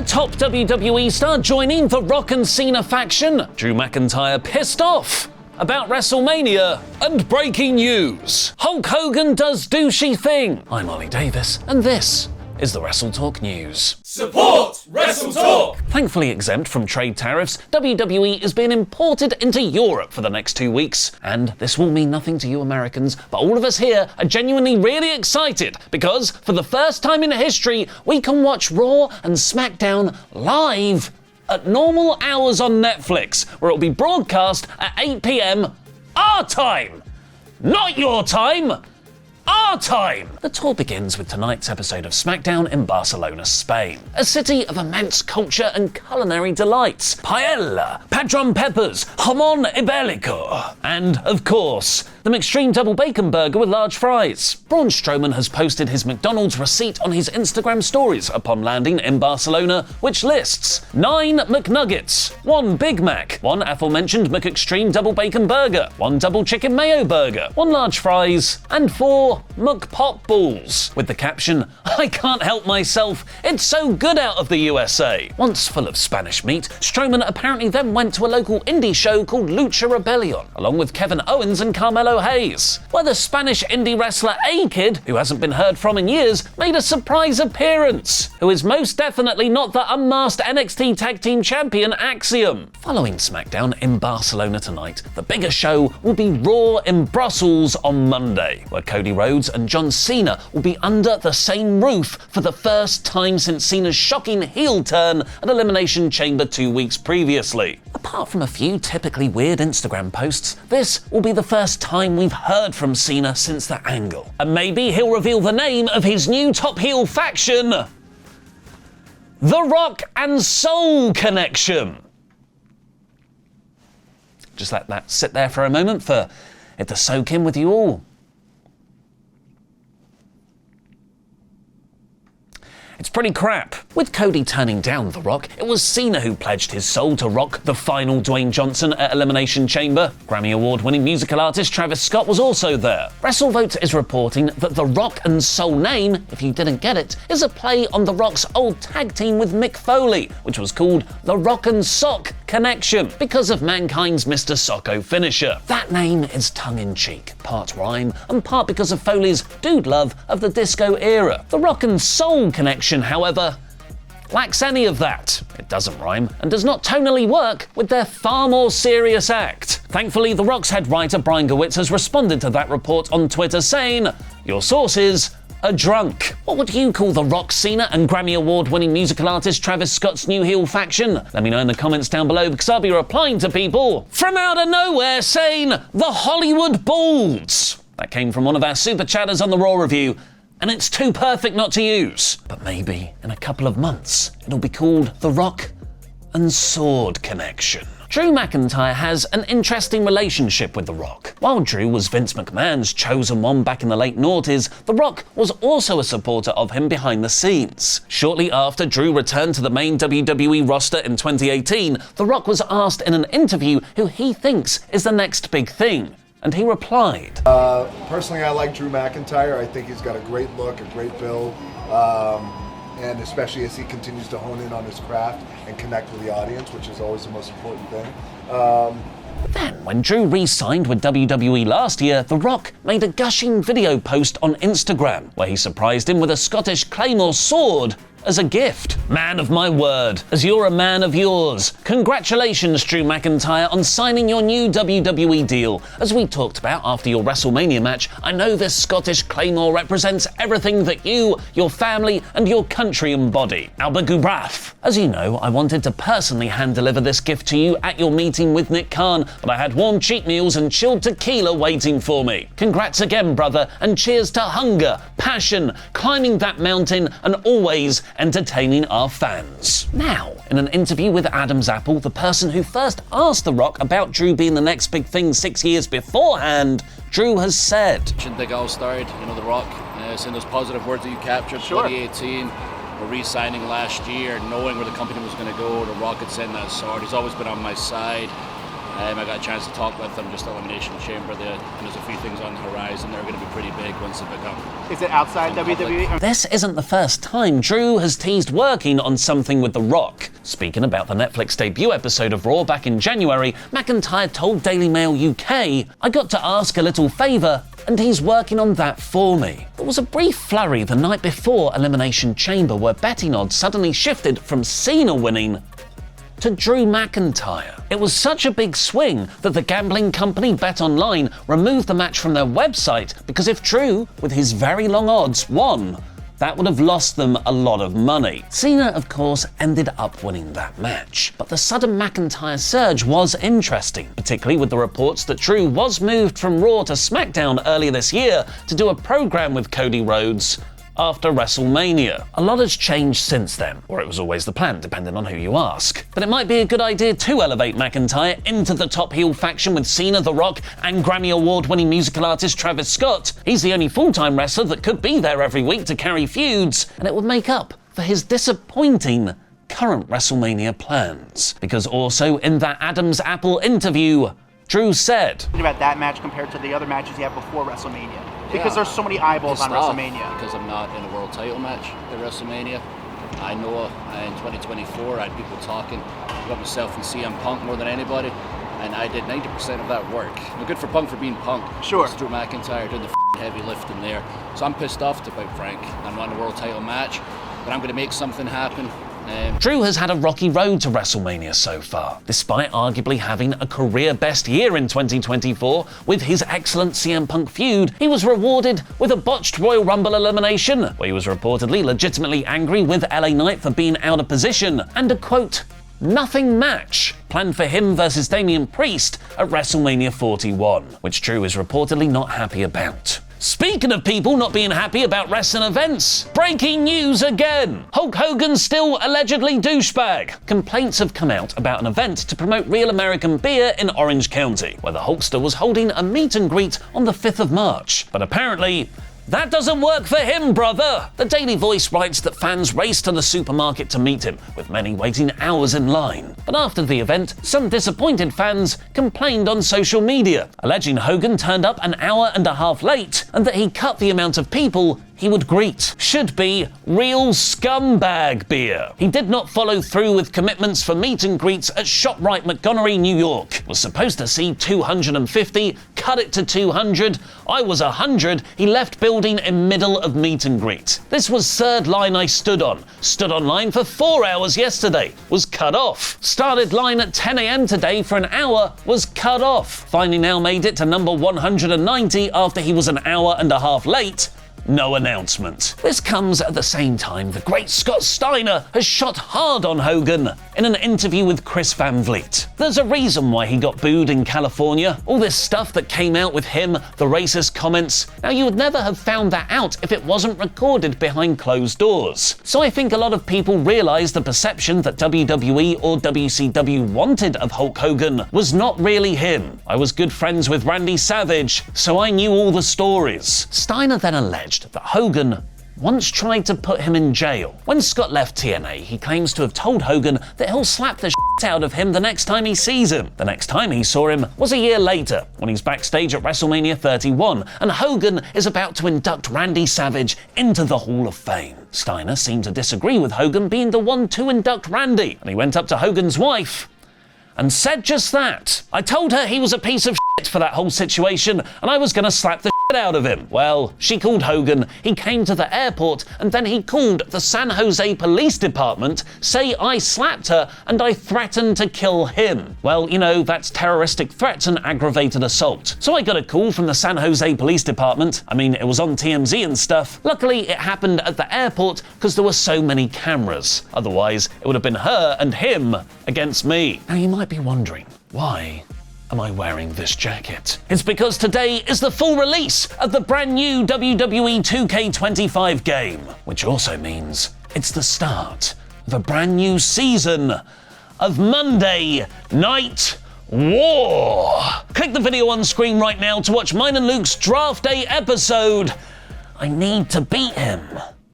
top WWE star joining the Rock and Cena faction. Drew McIntyre pissed off about WrestleMania, and breaking news. Hulk Hogan does douchey thing. I'm Ollie Davis, and this is the WrestleTalk News. Support WrestleTalk! Thankfully exempt from trade tariffs, WWE is being imported into Europe for the next 2 weeks. And this will mean nothing to you Americans, but all of us here are genuinely really excited because for the first time in history, we can watch Raw and SmackDown live at normal hours on Netflix, where it'll be broadcast at 8 p.m. our time. Not your time, our time! The tour begins with tonight's episode of SmackDown in Barcelona, Spain. A city of immense culture and culinary delights. Paella, patron peppers, jamón ibérico, and, of course, the McExtreme Double Bacon Burger with large fries. Braun Strowman has posted his McDonald's receipt on his Instagram stories upon landing in Barcelona, which lists 9 McNuggets, 1 Big Mac, 1 aforementioned McExtreme Double Bacon Burger, 1 Double Chicken Mayo Burger, 1 large fries, and 4 McPop Balls, with the caption, "I can't help myself, it's so good out of the USA." Once full of Spanish meat, Strowman apparently then went to a local indie show called Lucha Rebellion, along with Kevin Owens and Carmelo Hayes, where the Spanish indie wrestler A-Kid, who hasn't been heard from in years, made a surprise appearance, who is most definitely not the unmasked NXT Tag Team Champion Axiom. Following SmackDown in Barcelona tonight, the bigger show will be Raw in Brussels on Monday, where Cody Rhodes and John Cena will be under the same roof for the first time since Cena's shocking heel turn at Elimination Chamber 2 weeks previously. Apart from a few typically weird Instagram posts, this will be the first time we've heard from Cena since the angle. And maybe he'll reveal the name of his new top heel faction, the Rock and Soul Connection. Just let that sit there for a moment for it to soak in with you all. It's pretty crap. With Cody turning down The Rock, it was Cena who pledged his soul to rock the final Dwayne Johnson at Elimination Chamber. Grammy Award-winning musical artist Travis Scott was also there. WrestleVote is reporting that the Rock and Soul name, if you didn't get it, is a play on The Rock's old tag team with Mick Foley, which was called the Rock and Sock Connection, because of Mankind's Mr. Socko finisher. That name is tongue-in-cheek, part rhyme, and part because of Foley's dude love of the disco era. The Rock and Soul Connection, however, lacks any of that. It doesn't rhyme and does not tonally work with their far more serious act. Thankfully, The Rock's head writer Brian Gewitz has responded to that report on Twitter saying, "Your sources are drunk." What would you call The Rock, Cena and Grammy Award-winning musical artist Travis Scott's new heel faction? Let me know in the comments down below because I'll be replying to people from out of nowhere saying the Hollywood Balds. That came from one of our super chatters on the Raw review, and it's too perfect not to use. But maybe in a couple of months, it'll be called the Rock and Sword Connection. Drew McIntyre has an interesting relationship with The Rock. While Drew was Vince McMahon's chosen one back in the late noughties, The Rock was also a supporter of him behind the scenes. Shortly after Drew returned to the main WWE roster in 2018, The Rock was asked in an interview who he thinks is the next big thing. And he replied, Personally, I like Drew McIntyre. I think he's got a great look, a great build, and especially as he continues to hone in on his craft and connect with the audience, which is always the most important thing. Then, when Drew re-signed with WWE last year, The Rock made a gushing video post on Instagram where he surprised him with a Scottish Claymore sword as a gift. Man of my word, as you're a man of yours. Congratulations, Drew McIntyre, on signing your new WWE deal. As we talked about after your WrestleMania match, I know this Scottish Claymore represents everything that you, your family, and your country embody. Alba-Gubraf. As you know, I wanted to personally hand-deliver this gift to you at your meeting with Nick Khan, but I had warm cheat meals and chilled tequila waiting for me. Congrats again, brother, and cheers to hunger, passion, climbing that mountain, and always entertaining our fans. Now, in an interview with Adam's Apple, the person who first asked The Rock about Drew being the next big thing 6 years beforehand, Drew has said, Shouldn't think it all started, The Rock, seeing those positive words that you captured, 2018, we're re-signing last year, knowing where the company was going to go, The Rock had sent that sword, he's always been on my side. I got a chance to talk with them just at Elimination Chamber there, and there's a few things on the horizon that are going to be pretty big once they become. Is it outside WWE? This isn't the first time Drew has teased working on something with The Rock. Speaking about the Netflix debut episode of Raw back in January, McIntyre told Daily Mail UK, "I got to ask a little favour, and he's working on that for me." There was a brief flurry the night before Elimination Chamber where betting odds suddenly shifted from Cena winning to Drew McIntyre. It was such a big swing that the gambling company BetOnline removed the match from their website because if Drew, with his very long odds, won, that would have lost them a lot of money. Cena, of course, ended up winning that match. But the sudden McIntyre surge was interesting, particularly with the reports that Drew was moved from Raw to SmackDown earlier this year to do a program with Cody Rhodes after WrestleMania. A lot has changed since then, or it was always the plan, depending on who you ask. But it might be a good idea to elevate McIntyre into the top heel faction with Cena, The Rock, and Grammy Award-winning musical artist Travis Scott. He's the only full-time wrestler that could be there every week to carry feuds, and it would make up for his disappointing current WrestleMania plans. Because also in that Adam's Apple interview, Drew said, About that match compared to the other matches you had before WrestleMania. Because there's so many eyeballs on WrestleMania. Because I'm not in a world title match at WrestleMania. I know in 2024 I had people talking about myself and CM Punk more than anybody, and I did 90% of that work. Well, good for Punk for being Punk. Sure. It's Drew McIntyre doing the heavy lifting there. So I'm pissed off, to be frank. I'm not in a world title match, but I'm going to make something happen. Drew has had a rocky road to WrestleMania so far, despite arguably having a career-best year in 2024 with his excellent CM Punk feud. He was rewarded with a botched Royal Rumble elimination, where he was reportedly legitimately angry with LA Knight for being out of position, and a quote, "nothing match" planned for him versus Damian Priest at WrestleMania 41, which Drew is reportedly not happy about. Speaking of people not being happy about wrestling events, breaking news again! Hulk Hogan still allegedly douchebag. Complaints have come out about an event to promote real American beer in Orange County, where the Hulkster was holding a meet and greet on the 5th of March. But apparently, that doesn't work for him, brother! The Daily Voice writes that fans raced to the supermarket to meet him, with many waiting hours in line. But after the event, some disappointed fans complained on social media, alleging Hogan turned up an hour and a half late and that he cut the amount of people he would greet. Should be real scumbag beer. He did not follow through with commitments for meet and greets at ShopRite Montgomery, New York. Was supposed to see 250, cut it to 200. I was 100. He left building in middle of meet and greet. This was third line I stood on. Stood on line for 4 hours yesterday. Was cut off. Started line at 10 a.m. today for an hour. Was cut off. Finally now made it to number 190 after he was an hour and a half late. No announcement. This comes at the same time the great Scott Steiner has shot hard on Hogan in an interview with Chris Van Vliet. There's a reason why he got booed in California. All this stuff that came out with him, the racist comments. Now, you would never have found that out if it wasn't recorded behind closed doors. So I think a lot of people realized the perception that WWE or WCW wanted of Hulk Hogan was not really him. I was good friends with Randy Savage, so I knew all the stories. Steiner then alleged that Hogan once tried to put him in jail. When Scott left TNA, he claims to have told Hogan that he'll slap the shit out of him the next time he sees him. The next time he saw him was a year later, when he's backstage at WrestleMania 31, and Hogan is about to induct Randy Savage into the Hall of Fame. Steiner seemed to disagree with Hogan being the one to induct Randy, and he went up to Hogan's wife and said just that. I told her he was a piece of shit for that whole situation, and I was gonna slap the shit out of him. Well, she called Hogan, he came to the airport, and then he called the San Jose Police Department, say I slapped her and I threatened to kill him. Well, you know, that's terroristic threats and aggravated assault. So I got a call from the San Jose Police Department. I mean, it was on TMZ and stuff. Luckily, it happened at the airport because there were so many cameras. Otherwise, it would have been her and him against me. Now, you might be wondering, why am I wearing this jacket? It's because today is the full release of the brand new WWE 2K25 game, which also means it's the start of a brand new season of Monday Night War. Click the video on screen right now to watch mine and Luke's Draft Day episode. I need to beat him.